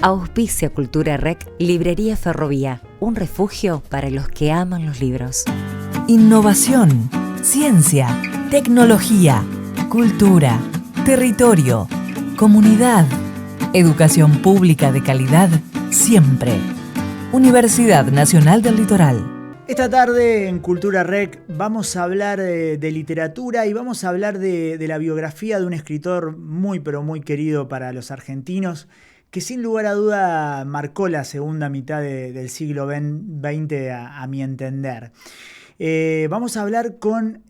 Auspicia Cultura Rec, Librería Ferrovía, un refugio para los que aman los libros. Innovación, ciencia, tecnología, cultura, territorio, comunidad, educación pública de calidad, siempre. Universidad Nacional del Litoral. Esta tarde en Cultura Rec vamos a hablar de literatura y vamos a hablar de la biografía de un escritor muy pero muy querido para los argentinos, que sin lugar a duda marcó la segunda mitad del siglo XX a mi entender. Vamos a hablar con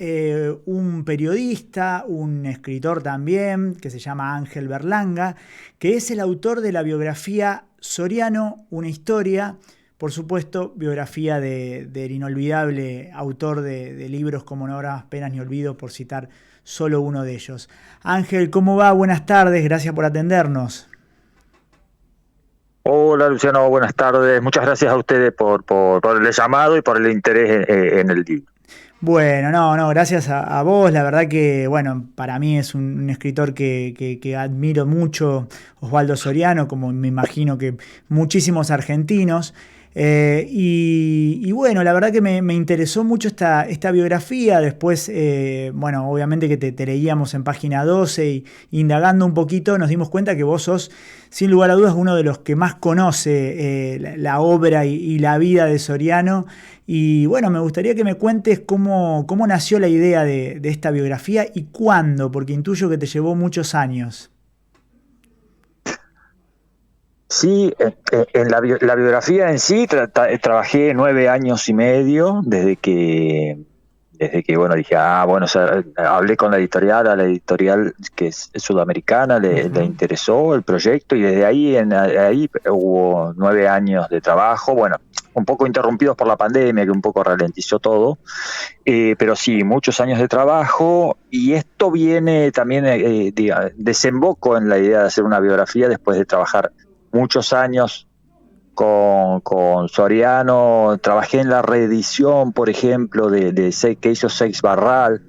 un periodista, un escritor también, que se llama Ángel Berlanga, que es el autor de la biografía Soriano, una historia, por supuesto, biografía del inolvidable autor de libros como No habrá más penas ni olvido, por citar solo uno de ellos. Ángel, ¿cómo va? Buenas tardes, gracias por atendernos. Hola Luciano, buenas tardes. Muchas gracias a ustedes por el llamado y por el interés en el libro. Bueno, no, gracias a vos. La verdad que, bueno, para mí es un escritor que admiro mucho, Osvaldo Soriano, como me imagino que muchísimos argentinos. Y bueno, la verdad que me interesó mucho esta biografía. Después, bueno, obviamente que te leíamos en página 12 y indagando un poquito nos dimos cuenta que vos sos, sin lugar a dudas, uno de los que más conoce la obra y la vida de Soriano. Y bueno, me gustaría que me cuentes cómo nació la idea de esta biografía y cuándo, porque intuyo que te llevó muchos años. Sí, en la biografía en sí trabajé 9 años y medio desde que bueno, dije, bueno, o sea, hablé con la editorial que es sudamericana, le interesó el proyecto y desde ahí hubo 9 años de trabajo, bueno, un poco interrumpidos por la pandemia que un poco ralentizó todo, pero sí, muchos años de trabajo y esto viene también, desemboco en la idea de hacer una biografía después de trabajar muchos años con Soriano. Trabajé en la reedición, por ejemplo, que hizo Seix Barral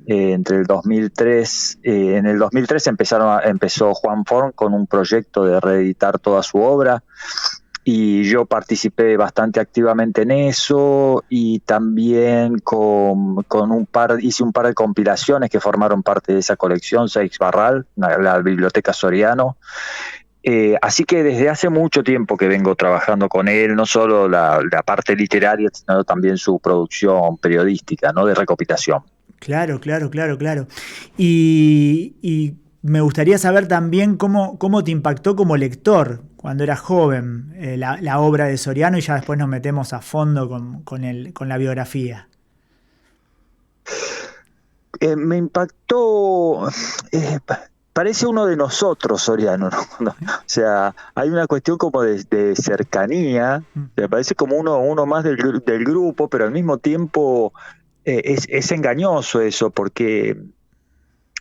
entre el 2003. En el 2003 empezó Juan Forn con un proyecto de reeditar toda su obra y yo participé bastante activamente en eso y también hice un par de compilaciones que formaron parte de esa colección, Seix Barral, la Biblioteca Soriano. Así que desde hace mucho tiempo que vengo trabajando con él, no solo la parte literaria, sino también su producción periodística, ¿no? De recopilación. Claro. Y me gustaría saber también cómo te impactó como lector cuando eras joven la obra de Soriano y ya después nos metemos a fondo con la biografía. Me impactó... parece uno de nosotros, Soriano, ¿no? O sea, hay una cuestión como de cercanía, me parece como uno más del grupo, pero al mismo tiempo es engañoso eso, porque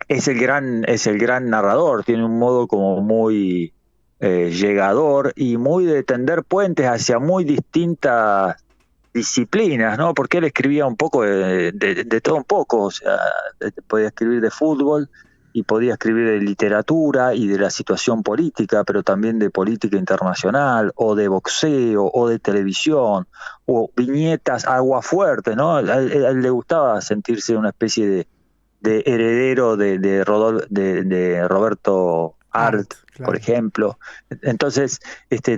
es el gran narrador, tiene un modo como muy llegador y muy de tender puentes hacia muy distintas disciplinas, ¿no? Porque él escribía un poco de todo un poco, o sea, podía escribir de fútbol, y podía escribir de literatura y de la situación política, pero también de política internacional, o de boxeo, o de televisión, o viñetas aguafuertes, ¿no? A él le gustaba sentirse una especie de heredero de Roberto Arlt, claro. Por ejemplo. Entonces,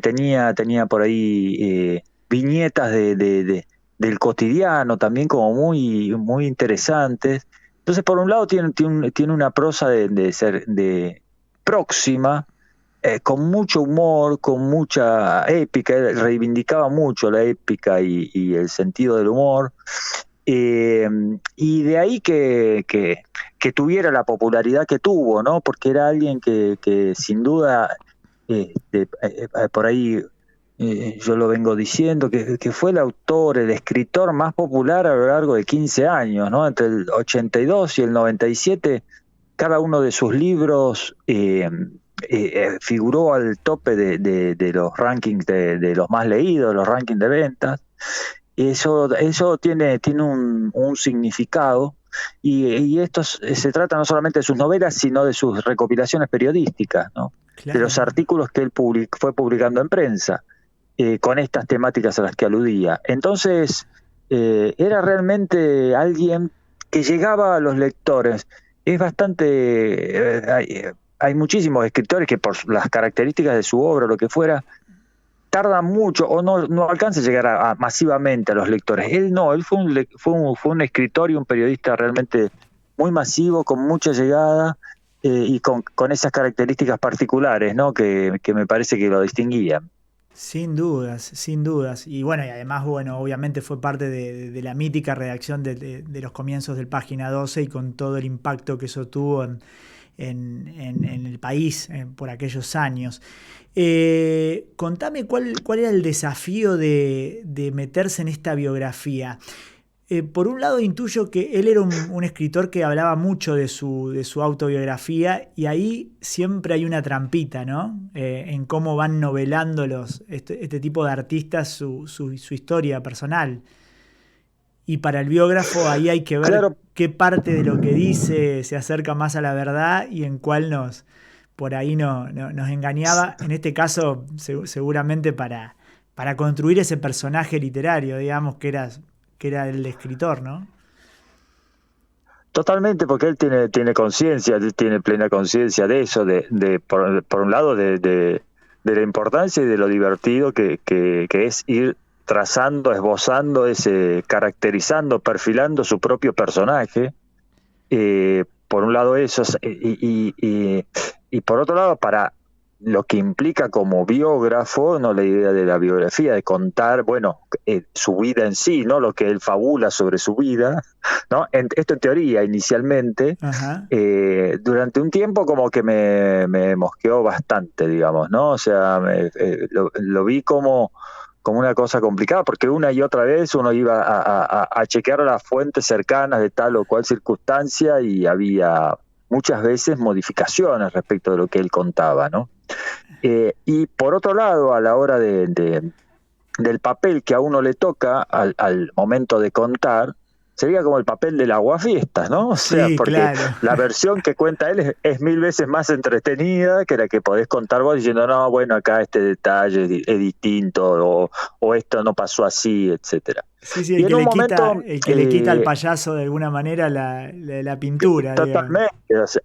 tenía por ahí viñetas del cotidiano, también como muy, muy interesantes. Entonces, por un lado, tiene una prosa de próxima, con mucho humor, con mucha épica. Él reivindicaba mucho la épica y el sentido del humor. Y de ahí que tuviera la popularidad que tuvo, ¿no? Porque era alguien que sin duda, por ahí... yo lo vengo diciendo, que fue el escritor más popular a lo largo de 15 años, ¿no? Entre el 82 y el 97, cada uno de sus libros figuró al tope de los rankings de los más leídos, los rankings de ventas. Eso tiene un significado. Y esto se trata no solamente de sus novelas, sino de sus recopilaciones periodísticas, ¿no? Claro. De los artículos que él fue publicando en prensa, con estas temáticas a las que aludía. Entonces, era realmente alguien que llegaba a los lectores. Es bastante... hay muchísimos escritores que por las características de su obra o lo que fuera, tardan mucho o no alcanza a llegar masivamente a los lectores. Él no, él fue un escritor y un periodista realmente muy masivo, con mucha llegada y con esas características particulares, ¿no? que me parece que lo distinguían. Sin dudas, sin dudas. Y bueno, y además, bueno, obviamente fue parte de la mítica redacción de los comienzos del Página 12 y con todo el impacto que eso tuvo en el país por aquellos años. Contame cuál era el desafío de meterse en esta biografía. Por un lado intuyo que él era un escritor que hablaba mucho de su autobiografía y ahí siempre hay una trampita, ¿no? En cómo van novelando este tipo de artistas su historia personal. Y para el biógrafo ahí hay que ver Claro. qué parte de lo que dice se acerca más a la verdad y en cuál por ahí nos engañaba. En este caso, seguramente para construir ese personaje literario, digamos, que era el escritor, ¿no? Totalmente, porque él tiene conciencia, él tiene plena conciencia de eso, por un lado de la importancia y de lo divertido que es ir trazando, esbozando, caracterizando, perfilando su propio personaje. Por un lado eso, y por otro lado, para lo que implica como biógrafo, no la idea de la biografía, de contar, bueno, su vida en sí, ¿no? Lo que él fabula sobre su vida, ¿no? Esto en teoría, inicialmente. Ajá. Durante un tiempo como que me mosqueó bastante, digamos, ¿no? O sea, lo vi como una cosa complicada, porque una y otra vez uno iba a chequear las fuentes cercanas de tal o cual circunstancia y había muchas veces modificaciones respecto de lo que él contaba, ¿no? Y por otro lado, a la hora del papel que a uno le toca al momento de contar, sería como el papel del aguafiestas, ¿no? O sea, Sí, porque claro. la versión que cuenta él es 1000 veces más entretenida que la que podés contar vos diciendo, no, bueno, acá este detalle es distinto o esto no pasó así, etcétera. Sí, Y el en que un le quita, momento, el que le quita al payaso de alguna manera la pintura, digamos. totalmente, o sea,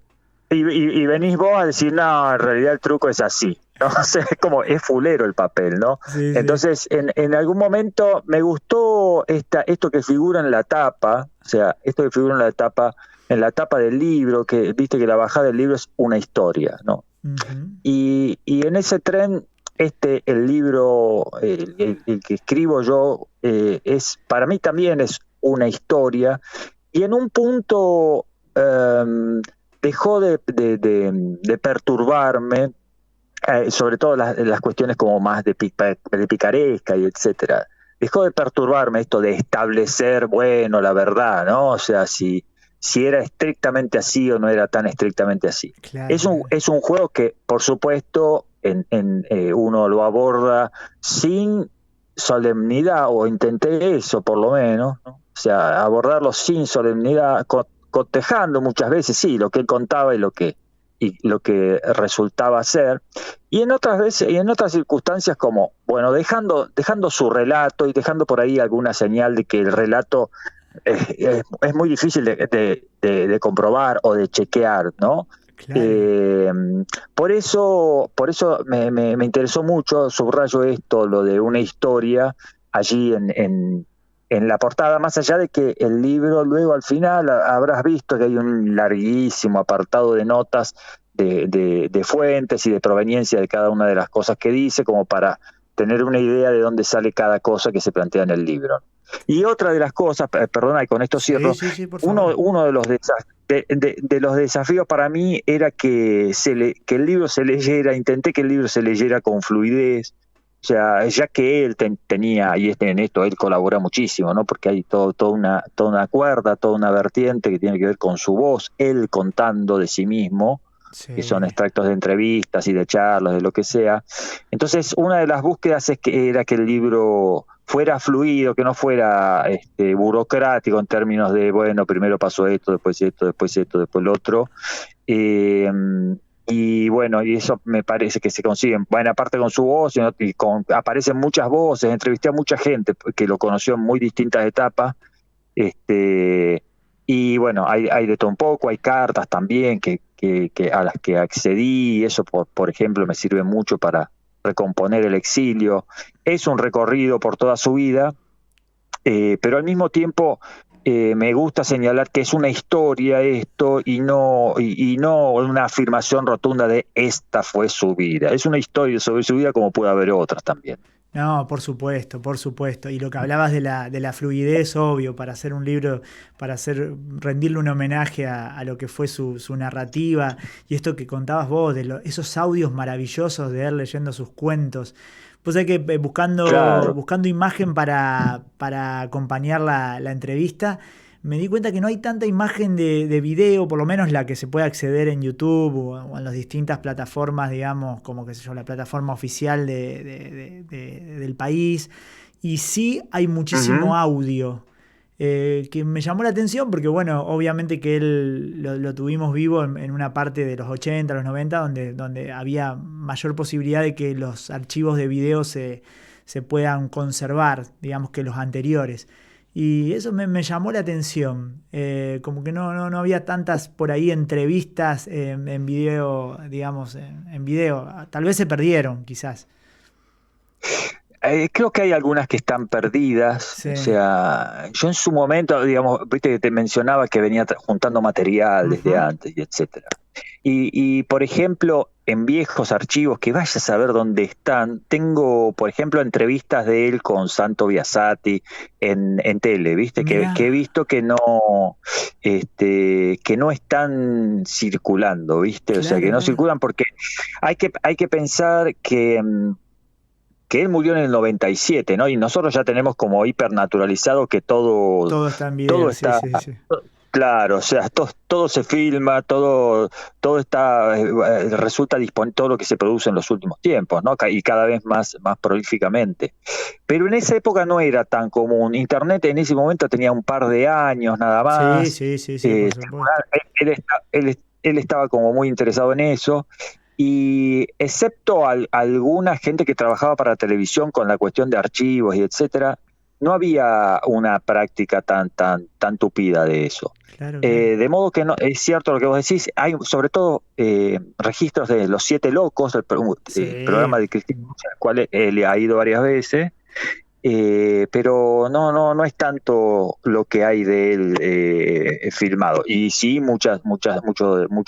y venís vos a decir, no, en realidad el truco es así, ¿no? O sea, es fulero el papel, ¿no? Sí. Entonces, en algún momento me gustó esto que figura en la tapa, o sea, esto que figura en la tapa del libro, que viste que la bajada del libro es una historia, ¿no? Uh-huh. Y en ese tren, el libro, el que escribo yo, para mí también es una historia, y en un punto dejó de perturbarme, sobre todo las cuestiones como más de picaresca y etcétera. Dejó de perturbarme esto de establecer, bueno, la verdad, ¿no? O sea, si era estrictamente así o no era tan estrictamente así. Claro. Es un juego que, por supuesto, uno lo aborda sin solemnidad, o intenté eso por lo menos, ¿no? O sea, abordarlo sin solemnidad, cotejando muchas veces, sí, lo que él contaba y lo que resultaba ser, y en otras veces y en otras circunstancias como, bueno, dejando su relato y dejando por ahí alguna señal de que el relato es muy difícil de comprobar o de chequear, ¿no? Claro. Por eso me interesó mucho, subrayo esto, lo de una historia allí en la portada, más allá de que el libro luego al final habrás visto que hay un larguísimo apartado de notas de fuentes y de proveniencia de cada una de las cosas que dice, como para tener una idea de dónde sale cada cosa que se plantea en el libro. Y otra de las cosas, perdona, y con esto cierro, Sí, por favor. uno de los desafíos para mí era que el libro se leyera, intenté que el libro se leyera con fluidez. O sea, ya que él tenía, y en esto él colabora muchísimo, ¿no? Porque hay toda una cuerda, toda una vertiente que tiene que ver con su voz, él contando de sí mismo, Sí. que son extractos de entrevistas y de charlas, de lo que sea. Entonces, una de las búsquedas era que el libro fuera fluido, que no fuera burocrático en términos de, bueno, primero pasó esto, después esto, después esto, después lo otro. Y bueno, y eso me parece que se consigue, bueno, aparte con su voz, y aparecen muchas voces, entrevisté a mucha gente que lo conoció en muy distintas etapas, y bueno, hay de todo un poco, hay cartas también que a las que accedí, y eso por ejemplo me sirve mucho para recomponer el exilio. Es un recorrido por toda su vida, pero al mismo tiempo me gusta señalar que es una historia esto y no una afirmación rotunda de esta fue su vida. Es una historia sobre su vida como puede haber otras también. No, por supuesto, por supuesto. Y lo que hablabas de la fluidez, obvio, para hacer un libro, rendirle un homenaje a lo que fue su narrativa, y esto que contabas vos, esos audios maravillosos de él leyendo sus cuentos. Pues hay que buscando imagen para acompañar la entrevista, me di cuenta que no hay tanta imagen de video, por lo menos la que se puede acceder en YouTube o en las distintas plataformas, digamos, como qué sé yo, la plataforma oficial del país. Y sí hay muchísimo audio, que me llamó la atención porque, bueno, obviamente que él lo tuvimos vivo en una parte de los 80, los 90, donde había mayor posibilidad de que los archivos de video se puedan conservar, digamos, que los anteriores. Y eso me llamó la atención, como que no había tantas por ahí entrevistas en video, digamos, en video. Tal vez se perdieron, quizás. Creo que hay algunas que están perdidas. Sí. O sea, yo en su momento, digamos, viste que te mencionaba que venía juntando material desde antes y etcétera. Y por ejemplo, en viejos archivos, que vaya a saber dónde están, tengo, por ejemplo, entrevistas de él con Santo Biasati en tele, ¿viste? Que he visto que no están circulando, ¿viste? Claro, o sea, que no circulan porque hay que pensar que él murió en el 97, ¿no? Y nosotros ya tenemos como hipernaturalizado que todo está en video, todo está, sí. Claro, o sea, todo se filma, todo está resulta disponible, todo lo que se produce en los últimos tiempos, ¿no? Y cada vez más prolíficamente. Pero en esa época no era tan común. Internet en ese momento tenía un par de años nada más. Sí, por supuesto. Él estaba como muy interesado en eso. Y excepto alguna gente que trabajaba para televisión con la cuestión de archivos y etcétera, no había una práctica tan tupida de eso. Claro. De modo que no, es cierto lo que vos decís, hay sobre todo registros de Los Siete Locos, el programa de Cristina, al cual él ha ido varias veces, pero no es tanto lo que hay de él filmado. Y sí, mucho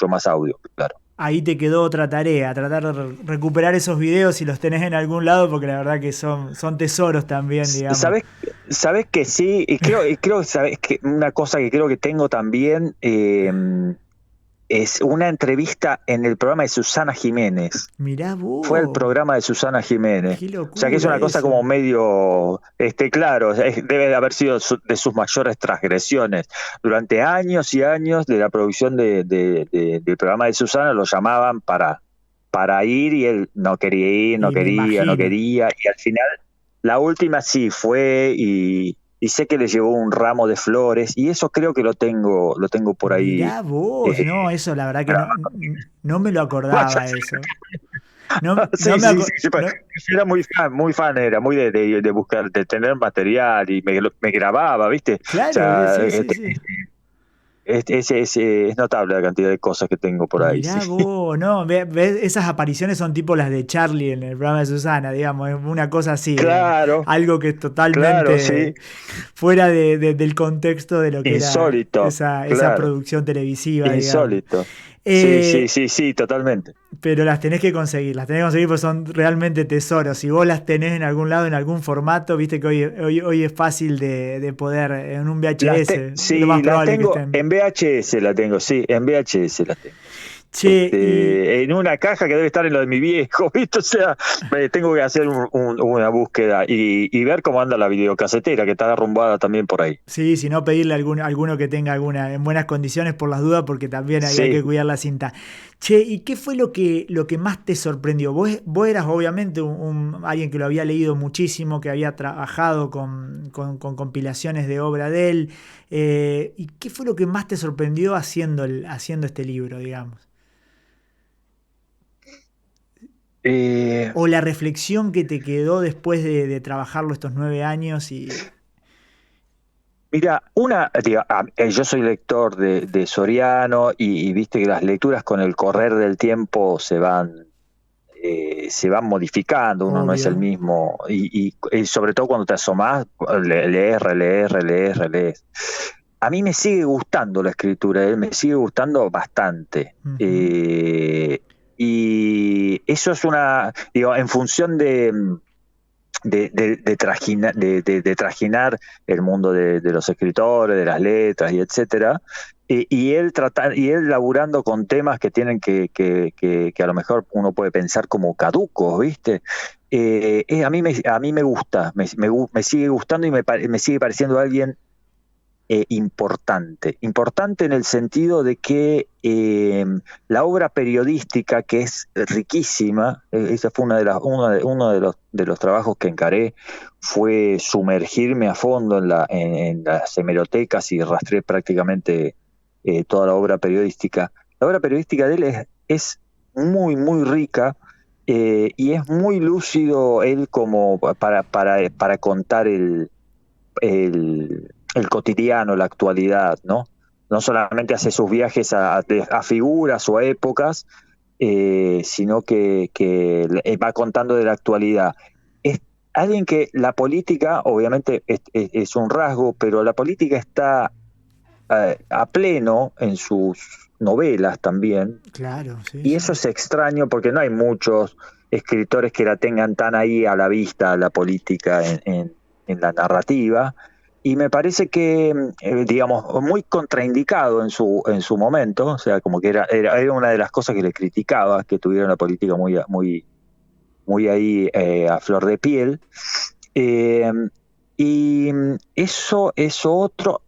más audio, claro. Ahí te quedó otra tarea, tratar de recuperar esos videos si los tenés en algún lado, porque la verdad que son tesoros también, digamos. ¿Sabés que sí? Y creo sabés que una cosa que creo que tengo también es una entrevista en el programa de Susana Jiménez. Mirá vos. Fue el programa de Susana Jiménez. Qué locura. O sea que es una cosa como medio, claro, debe de haber sido de sus mayores transgresiones. Durante años y años de la producción del programa de Susana lo llamaban para ir y él no quería ir, no quería. Y al final, la última sí fue y sé que le llevó un ramo de flores y eso creo que lo tengo por ahí. Mirá vos, no, eso la verdad que no me lo acordaba eso. Era muy fan, era muy de buscar, de tener material y me grababa, ¿viste? Claro, o sea, sí. Es notable la cantidad de cosas que tengo por ahí. Mirá vos, ¿no? ¿Ves? Esas apariciones son tipo las de Charlie en el programa de Susana, digamos, es una cosa así. Claro. Algo que es totalmente fuera del contexto de lo que insólito, era esa producción televisiva. Insólito. Sí, totalmente. Pero las tenés que conseguir porque son realmente tesoros. Si vos las tenés en algún lado, en algún formato, viste que hoy es fácil de poder, en un VHS. Sí, la tengo, en VHS la tengo, en VHS la tengo. Che, en una caja que debe estar en lo de mi viejo, ¿viste? O sea, tengo que hacer una búsqueda y ver cómo anda la videocasetera, que está arrumbada también por ahí. sí, si no pedirle a alguno que tenga alguna en buenas condiciones por las dudas, porque también hay que Sí. cuidar la cinta. Che, ¿y qué fue lo que más te sorprendió? Vos eras obviamente alguien que lo había leído muchísimo, que había trabajado con compilaciones de obra de él. ¿Y qué fue lo que más te sorprendió haciendo este libro, digamos? Eh, O la reflexión que te quedó después de trabajarlo estos 9 años Mira, yo soy lector de Soriano y viste que las lecturas con el correr del tiempo se van modificando, uno no es el obvio. mismo, y sobre todo cuando te asomás, lees, relees, relees, relees. A mí me sigue gustando la escritura, me sigue gustando bastante. Ujú. Y eso es en función de trajinar el mundo de los escritores, de las letras y etcétera. Y él laburando con temas que tienen que a lo mejor uno puede pensar como caducos, ¿viste? A mí me gusta, me sigue gustando y me sigue pareciendo alguien importante en el sentido de que la obra periodística, que es riquísima, esa fue uno de los trabajos que encaré, fue sumergirme a fondo en las hemerotecas y rastreé prácticamente toda la obra periodística. La obra periodística de él es muy, muy rica. Y es muy lúcido él como para contar el cotidiano, la actualidad, ¿no? No solamente hace sus viajes a figuras o a épocas, sino que va contando de la actualidad. Es alguien que la política, obviamente, es un rasgo, pero la política está a pleno en sus novelas también, Claro, sí, y sí. eso es extraño porque no hay muchos escritores que la tengan tan ahí a la vista, la política en la narrativa. Y me parece que, digamos, muy contraindicado en su momento, o sea, como que era una de las cosas que le criticaba, que tuviera una política muy ahí a flor de piel. Eh, y eso es otro,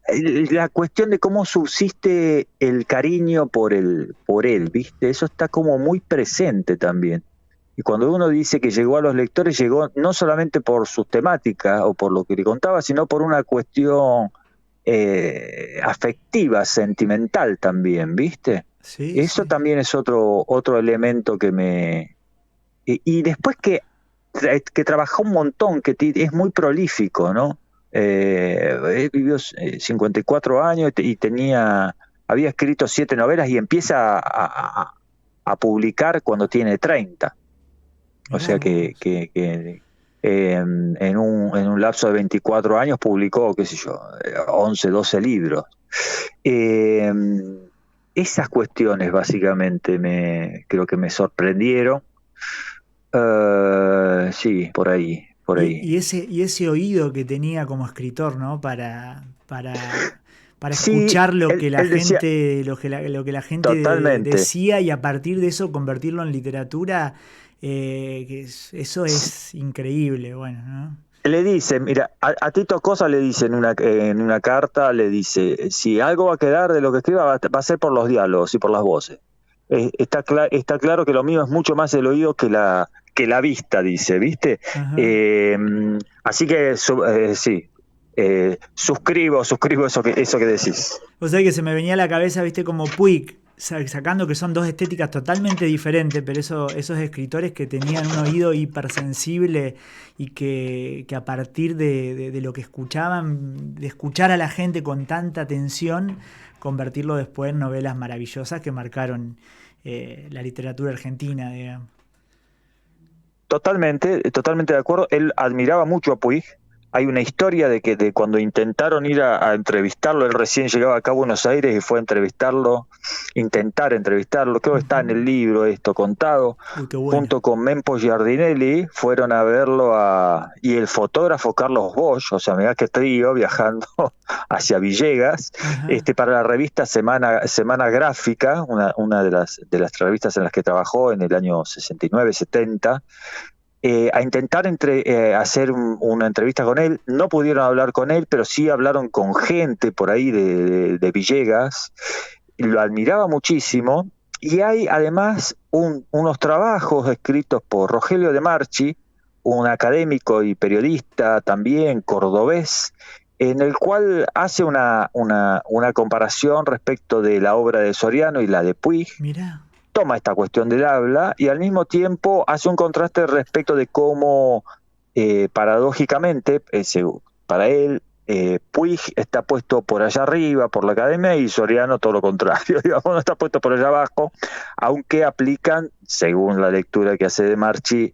la cuestión de cómo subsiste el cariño por él, ¿viste? Eso está como muy presente también. Y cuando uno dice que llegó a los lectores, llegó no solamente por sus temáticas o por lo que le contaba, sino por una cuestión afectiva, sentimental también, ¿viste? Sí, Eso sí. también es otro elemento que me... Y después que trabajó un montón, es muy prolífico, ¿no? Él vivió 54 años y había escrito 7 novelas y empieza a publicar cuando tiene 30. O Mirá sea vos. en un lapso de 24 años publicó, qué sé yo, 11, 12 libros. Eh, Esas cuestiones básicamente creo que me sorprendieron. Sí, por ahí, por ahí. Y ese oído que tenía como escritor, ¿no? Para Sí, escuchar lo que la él decía, gente, lo que la gente totalmente. decía y a partir de eso convertirlo en literatura, eso es increíble, bueno, ¿no? Le dice, mira, a Tito Cosa le dice en una carta, le dice, si algo va a quedar de lo que escriba, va a ser por los diálogos y por las voces. Está claro que lo mío es mucho más el oído que la vista, dice, ¿viste? Ajá. Eh, Así que sí, suscribo eso que decís. O sea que se me venía a la cabeza, viste, como Puig, sacando que son dos estéticas totalmente diferentes, pero esos escritores que tenían un oído hipersensible y que a partir de lo que escuchaban, de escuchar a la gente con tanta atención, convertirlo después en novelas maravillosas que marcaron la literatura argentina, digamos. Totalmente de acuerdo. Él admiraba mucho a Puig, hay una historia de cuando intentaron ir a entrevistarlo. Él recién llegaba acá a Buenos Aires y fue a intentar entrevistarlo, creo que está en el libro esto contado. Uy, qué bueno. Junto con Mempo Giardinelli fueron a verlo y el fotógrafo Carlos Bosch, o sea, mirá qué trío, viajando hacia Villegas, Ajá. para la revista Semana Gráfica, una de las revistas en las que trabajó en el año 69, 70, a intentar hacer una entrevista con él. No pudieron hablar con él, pero sí hablaron con gente por ahí de Villegas. Lo admiraba muchísimo. Y hay además unos trabajos escritos por Rogelio De Marchi, un académico y periodista también cordobés, en el cual hace una comparación respecto de la obra de Soriano y la de Puig. Mirá. Toma esta cuestión del habla y al mismo tiempo hace un contraste respecto de cómo, paradójicamente, para él, Puig está puesto por allá arriba, por la academia, y Soriano todo lo contrario, digamos, no está puesto por allá abajo, aunque aplican, según la lectura que hace De Marchi,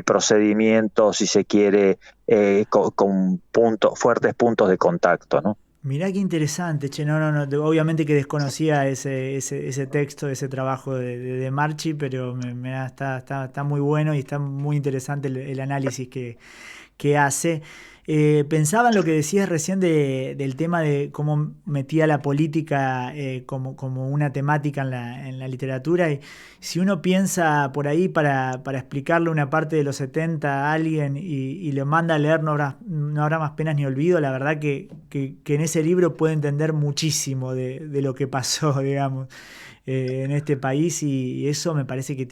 procedimientos, si se quiere, con fuertes puntos de contacto, ¿no? Mirá qué interesante, che, no, obviamente que desconocía ese texto, ese trabajo de Marchi, pero está muy bueno y está muy interesante el análisis que hace. Pensaba en lo que decías recién del tema de cómo metía la política como una temática en la literatura, y si uno piensa por ahí para explicarle una parte de los 70 a alguien y lo manda a leer No habrá más penas ni olvido, la verdad que en ese libro puede entender muchísimo de lo que pasó, digamos, en este país, y eso me parece que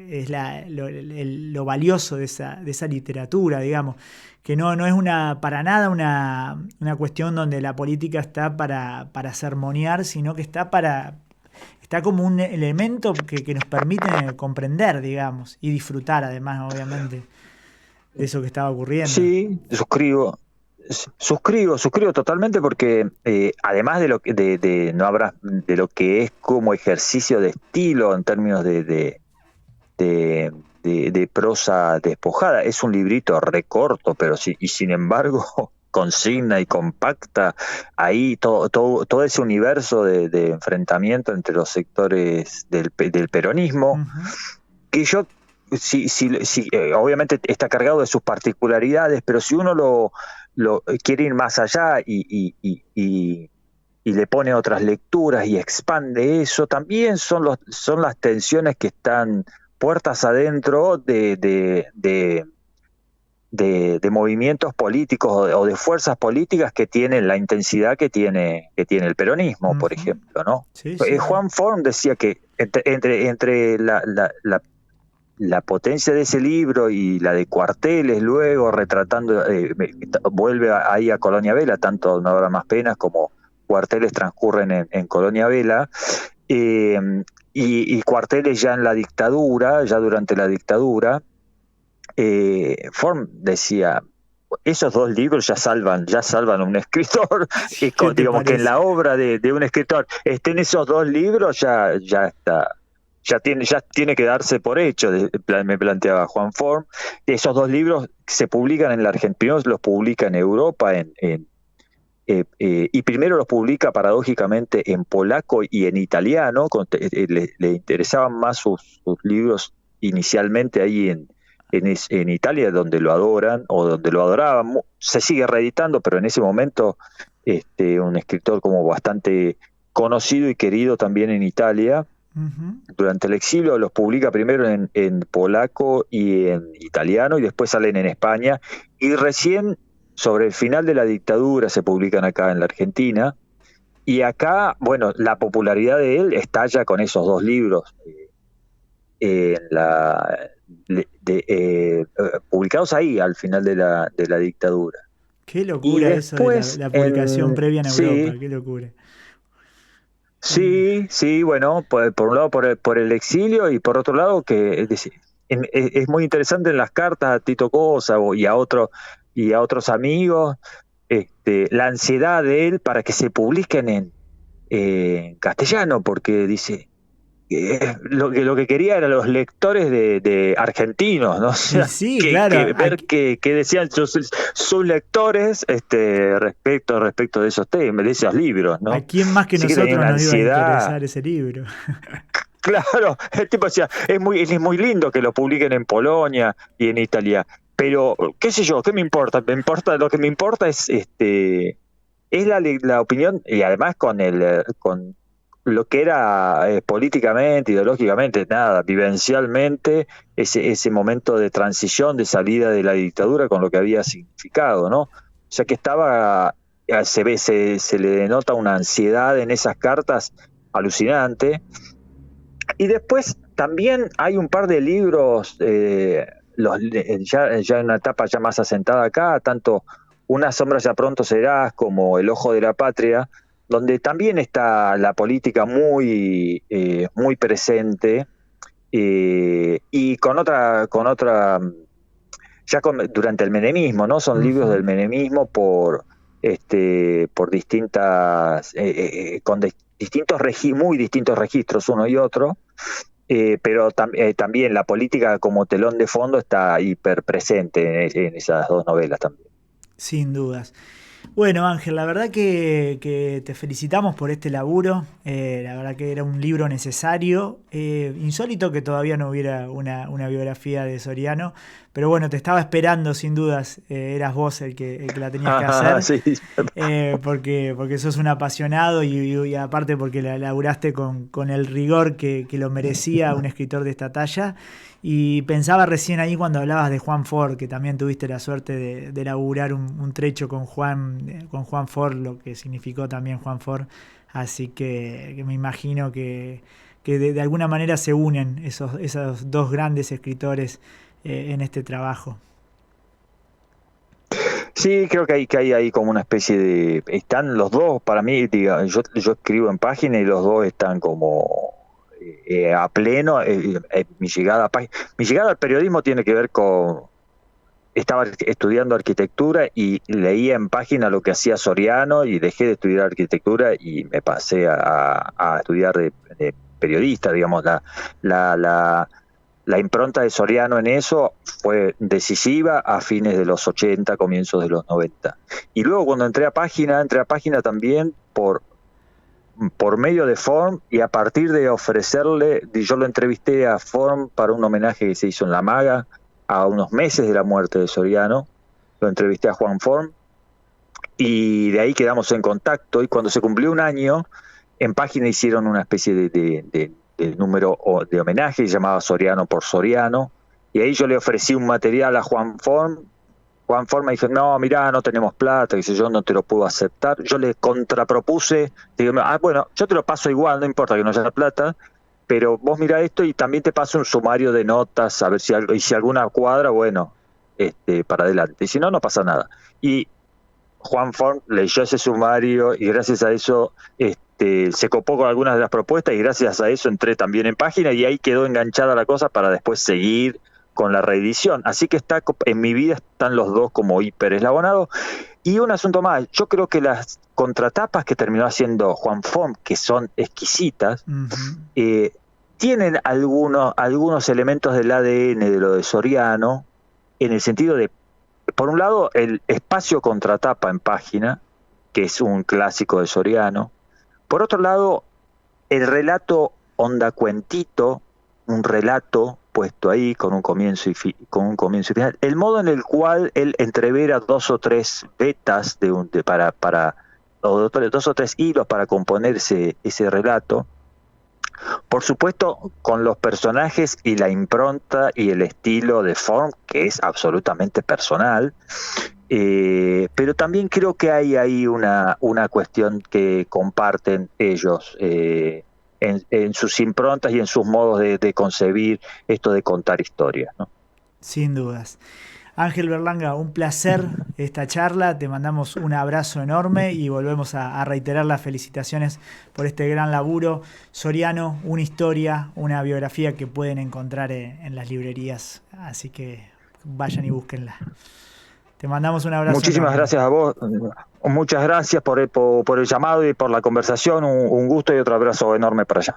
es lo valioso de esa literatura, digamos, que no es para nada una cuestión donde la política está para sermonear, sino que está como un elemento que nos permite comprender, digamos, y disfrutar además, obviamente, de eso que estaba ocurriendo. Sí, suscribo totalmente, porque además de lo que de lo que es como ejercicio de estilo en términos de prosa despojada, es un librito recorto, pero sí, y sin embargo consigna y compacta ahí todo ese universo de enfrentamiento entre los sectores del peronismo. Uh-huh. Que yo sí, obviamente está cargado de sus particularidades, pero si uno lo quiere ir más allá y le pone otras lecturas y expande eso, también son las tensiones que están puertas adentro de movimientos políticos o de fuerzas políticas que tienen la intensidad que tiene el peronismo, Uh-huh. por ejemplo, ¿no? Sí. Juan Forn decía que entre la potencia de ese libro y la de Cuarteles, luego retratando, vuelve ahí a Colonia Vela, tanto No habrá más penas como Cuarteles transcurren en Colonia Vela, y Cuarteles ya en la dictadura, ya durante la dictadura. Form decía, esos dos libros ya salvan a un escritor. Sí, Digamos que en la obra de un escritor estén esos dos libros, ya está. Ya tiene que darse por hecho, me planteaba Juan Form. Esos dos libros se publican en la Argentina, los publica en Europa, y primero los publica paradójicamente en polaco y en italiano. Le interesaban más sus libros inicialmente ahí en Italia, donde lo adoran o donde lo adoraban. Se sigue reeditando, pero en ese momento un escritor como bastante conocido y querido también en Italia. Uh-huh. Durante el exilio los publica primero en polaco y en italiano, y después salen en España, y recién sobre el final de la dictadura se publican acá en la Argentina. Y acá, bueno, la popularidad de él estalla con esos dos libros publicados ahí al final de la dictadura. Qué locura después, eso de la publicación previa en Europa, sí, qué locura. Sí, bueno, por un lado por el exilio, y por otro lado que es muy interesante en las cartas a Tito Cosa y a otros amigos, la ansiedad de él para que se publiquen en castellano, porque dice, lo que quería eran los lectores de argentinos, ¿no? O sea, Sí, claro. ver qué decían sus lectores respecto de esos temas, de esos libros, ¿A ¿no? quién más que Sí que tenía nosotros una nos iba a ansiedad. interesar ese libro? Claro, el tipo decía, es muy lindo que lo publiquen en Polonia y en Italia, pero qué sé yo, ¿qué me importa? Lo que me importa es la opinión, y además con lo que era políticamente, ideológicamente, nada, vivencialmente, ese momento de transición, de salida de la dictadura con lo que había significado, ¿no? O sea que se le denota una ansiedad en esas cartas alucinante. Y después también hay un par de libros, ya en una etapa ya más asentada acá, tanto Una sombra ya pronto serás como El ojo de la patria, donde también está la política muy presente, y durante el menemismo, ¿no? Son libros del Ujú. menemismo por distintas, muy distintos registros uno y otro, pero también la política como telón de fondo está hiper presente en esas dos novelas también. Sin dudas. Bueno, Ángel, la verdad que te felicitamos por este laburo. La verdad que era un libro necesario. Insólito que todavía no hubiera una biografía de Soriano. Pero bueno, te estaba esperando sin dudas. Eras vos el que la tenías que hacer. Sí. Porque sos un apasionado y aparte porque la laburaste con el rigor que lo merecía un escritor de esta talla. Y pensaba recién ahí cuando hablabas de Juan Ford, que también tuviste la suerte de laburar un trecho con Juan Ford, lo que significó también Juan Ford. Así que me imagino que de alguna manera se unen esos dos grandes escritores en este trabajo. Sí, creo que hay ahí como una especie de... Están los dos, para mí, diga, yo escribo en página y los dos están como a pleno. Mi llegada al periodismo tiene que ver con... Estaba estudiando arquitectura y leía en página lo que hacía Soriano y dejé de estudiar arquitectura y me pasé a estudiar de periodista, digamos. La impronta de Soriano en eso fue decisiva a fines de los 80, comienzos de los 90. Y luego cuando entré a página también por medio de Form, y a partir de ofrecerle, yo lo entrevisté a Form para un homenaje que se hizo en La Maga a unos meses de la muerte de Soriano. Lo entrevisté a Juan Form y de ahí quedamos en contacto, y cuando se cumplió un año, en página hicieron una especie de número de homenaje, se llamaba Soriano por Soriano, y ahí yo le ofrecí un material a Juan Form. Juan Form me dijo, no, mirá, no tenemos plata, que yo no te lo puedo aceptar. Yo le contrapropuse, digo, bueno, yo te lo paso igual, no importa que no haya plata, pero vos mirá esto y también te paso un sumario de notas, a ver si alguna cuadra, bueno, para adelante. Y si no, no pasa nada. Y Juan Form leyó ese sumario y gracias a eso se copó con algunas de las propuestas, y gracias a eso entré también en página y ahí quedó enganchada la cosa para después seguir con la reedición. Así que en mi vida están los dos como hiper eslabonados. Y un asunto más, yo creo que las contratapas que terminó haciendo Juan Form, que son exquisitas, Uh-huh. tienen algunos elementos del ADN de lo de Soriano, en el sentido de, por un lado, el espacio contratapa en página, que es un clásico de Soriano. Por otro lado, el relato ondacuentito, un relato puesto ahí con un comienzo y final. El modo en el cual él entrevera dos o tres vetas o dos o tres hilos para componer ese relato. Por supuesto, con los personajes y la impronta y el estilo de Form, que es absolutamente personal. Pero también creo que hay ahí una cuestión que comparten ellos, en sus improntas y en sus modos de concebir esto de contar historias, ¿no? Sin dudas. Ángel Berlanga, un placer esta charla, te mandamos un abrazo enorme y volvemos a reiterar las felicitaciones por este gran laburo. Soriano, una historia, una biografía que pueden encontrar en las librerías, así que vayan y búsquenla. Te mandamos un abrazo Muchísimas enorme. gracias a vos, muchas gracias por el llamado y por la conversación, un gusto y otro abrazo enorme para allá.